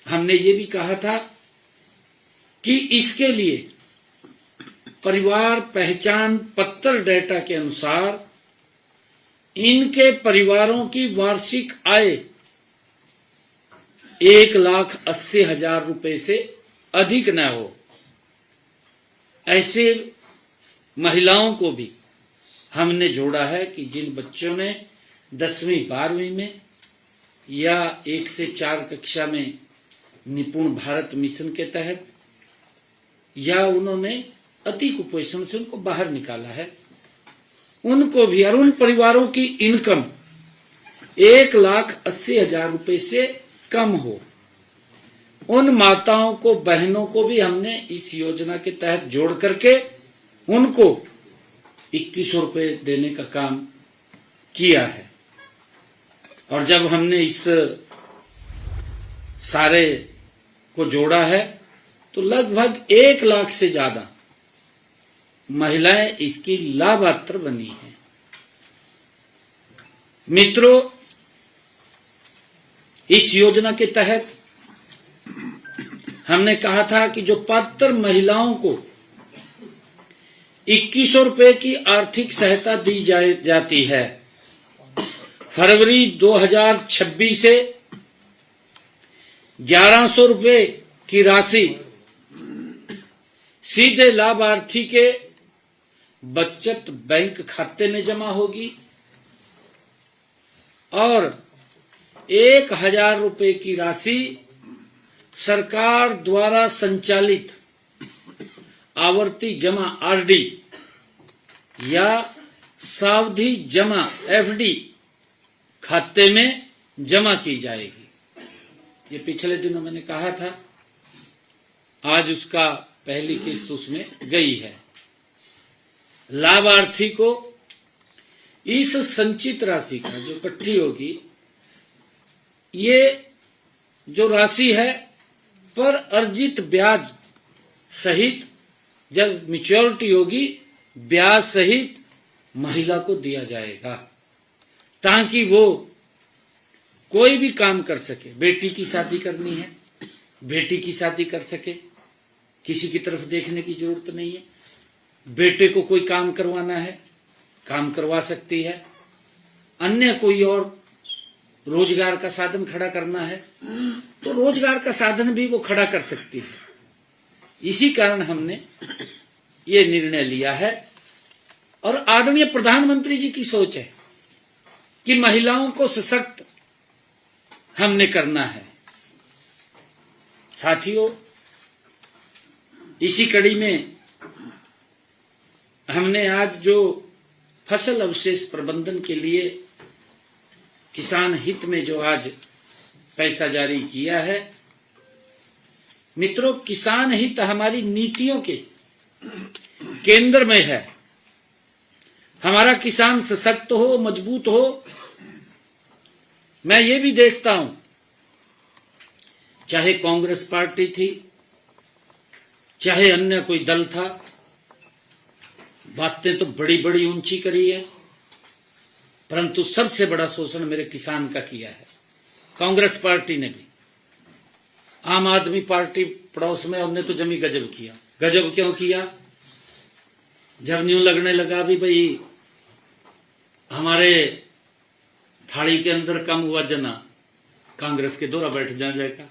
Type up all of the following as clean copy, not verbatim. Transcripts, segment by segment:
हमने ये भी कहा था कि इसके लिए परिवार पहचान पत्र डेटा के अनुसार इनके परिवारों की वार्षिक आय 1,80,000 रुपए से अधिक न हो। ऐसे महिलाओं को भी हमने जोड़ा है कि जिन बच्चों ने 10वीं 12वीं में या 1 से 4 कक्षा में निपुण भारत मिशन के तहत या उन्होंने अति कुपोषण से उनको बाहर निकाला है, उनको भी, और उन परिवारों की इनकम 1,80,000 रुपए से कम हो, उन माताओं को, बहनों को भी हमने इस योजना के तहत जोड़ करके उनको 2100 रुपए देने का काम किया है। और जब हमने इस सारे को जोड़ा है तो लगभग 1 लाख से ज्यादा महिलाएं इसकी लाभार्थी बनी हैं। मित्रों, इस योजना के तहत हमने कहा था कि जो पात्र महिलाओं को 2100 रुपए की आर्थिक सहायता दी जाती है, फरवरी 2026 से 1100 रुपए की राशि सीधे लाभार्थी के बचत बैंक खाते में जमा होगी और 1,000 रुपए की राशि सरकार द्वारा संचालित आवर्ती जमा आरडी या सावधि जमा एफडी खाते में जमा की जाएगी। ये पिछले दिनों मैंने कहा था, आज उसका पहली किस्त उसमें गई है। लाभार्थी को इस संचित राशि का जो इकट्ठी होगी, ये जो राशि है पर अर्जित ब्याज सहित जब मैच्योरिटी होगी, ब्याज सहित महिला को दिया जाएगा ताकि वो कोई भी काम कर सके। बेटी की शादी करनी है, बेटी की शादी कर सके, किसी की तरफ देखने की जरूरत नहीं है। बेटे को कोई काम करवाना है, काम करवा सकती है। अन्य कोई और रोजगार का साधन खड़ा करना है तो रोजगार का साधन भी वो खड़ा कर सकती है। इसी कारण हमने ये निर्णय लिया है और आदरणीय प्रधानमंत्री जी की सोच है कि महिलाओं को सशक्त हमने करना है। साथियों, इसी कड़ी में हमने आज जो फसल अवशेष प्रबंधन के लिए किसान हित में जो आज पैसा जारी किया है, मित्रों, किसान हित हमारी नीतियों के केंद्र में है। हमारा किसान सशक्त हो, मजबूत हो। मैं ये भी देखता हूं, चाहे कांग्रेस पार्टी थी, चाहे अन्य कोई दल था, बातें तो बड़ी बड़ी ऊंची करी है, परंतु सबसे बड़ा शोषण मेरे किसान का किया है कांग्रेस पार्टी ने भी। आम आदमी पार्टी पड़ोस में, हमने तो जमी गजब किया। गजब क्यों किया? जब न्यू लगने लगा भी भाई हमारे थाली के अंदर कम हुआ जना, कांग्रेस के दौरा बैठ जाएगा,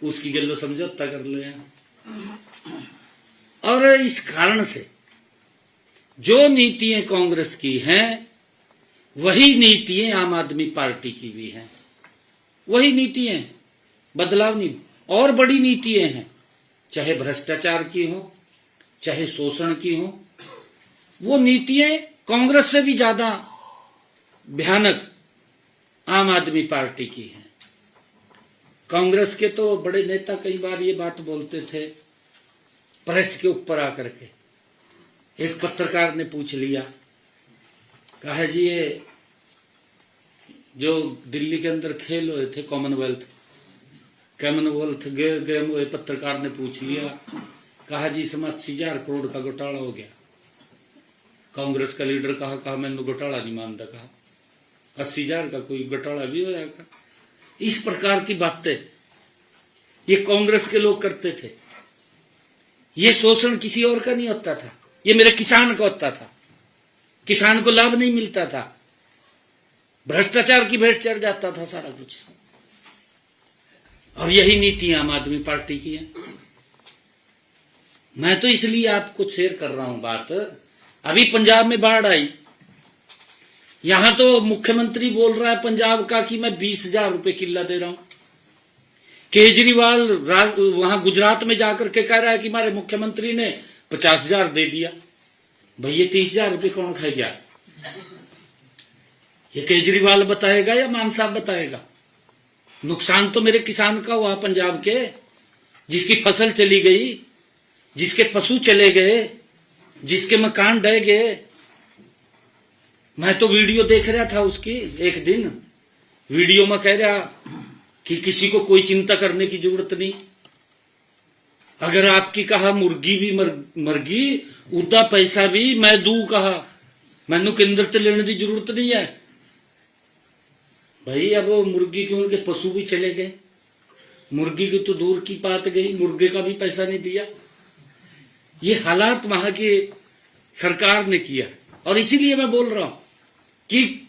उसकी गल्लो समझौता कर लो। और इस कारण से जो नीतियां कांग्रेस की हैं वही नीतियां आम आदमी पार्टी की भी हैं। वही नीतियां, बदलाव नहीं। और बड़ी नीतियां हैं, चाहे भ्रष्टाचार की हो, चाहे शोषण की हो, वो नीतियां कांग्रेस से भी ज्यादा भयानक आम आदमी पार्टी की हैं। कांग्रेस के तो बड़े नेता कई बार ये बात बोलते थे प्रेस के ऊपर आकर के। एक पत्रकार ने पूछ लिया, कहा जी ये जो दिल्ली के अंदर खेल हुए थे कॉमनवेल्थ गेम हुए, पत्रकार ने पूछ लिया, कहा जी इसमें 80,000 करोड़ का घोटाला हो गया। कांग्रेस का लीडर कहा मैंने घोटाला नहीं मानता। कहा 80,000 का कोई घोटाला भी हो जाएगा। इस प्रकार की बातें ये कांग्रेस के लोग करते थे। ये शोषण किसी और का नहीं होता था, ये मेरे किसान का होता था। किसान को लाभ नहीं मिलता था, भ्रष्टाचार की भेंट चढ़ जाता था सारा कुछ। और यही नीति आम आदमी पार्टी की है। मैं तो इसलिए आपको शेयर कर रहा हूं बात। अभी पंजाब में बाढ़ आई, यहां तो मुख्यमंत्री बोल रहा है पंजाब का कि मैं 20,000 रुपए किल्ला दे रहा हूं। केजरीवाल वहां गुजरात में जाकर के कह रहा है कि हमारे मुख्यमंत्री ने 50,000 दे दिया। भैया 30,000 रुपए कौन खाएगा? ये केजरीवाल बताएगा या मान साहब बताएगा? नुकसान तो मेरे किसान का हुआ पंजाब के, जिसकी फसल चली गई, जिसके पशु चले गए, जिसके मकान ढह गए। मैं तो वीडियो देख रहा था उसकी, एक दिन वीडियो में कह रहा कि किसी को कोई चिंता करने की जरूरत नहीं। अगर आपकी कहा मुर्गी भी मर गई, उदा पैसा भी मैं दू कहा, मैनू केंद्र ते लेने की जरूरत नहीं है। भाई अब मुर्गी क्यों, उनके पशु भी चले गए, मुर्गी की तो दूर की बात गई, मुर्गे का भी पैसा नहीं दिया। ये हालात वहां की सरकार ने किया। और इसीलिए मैं बोल रहा हूं कि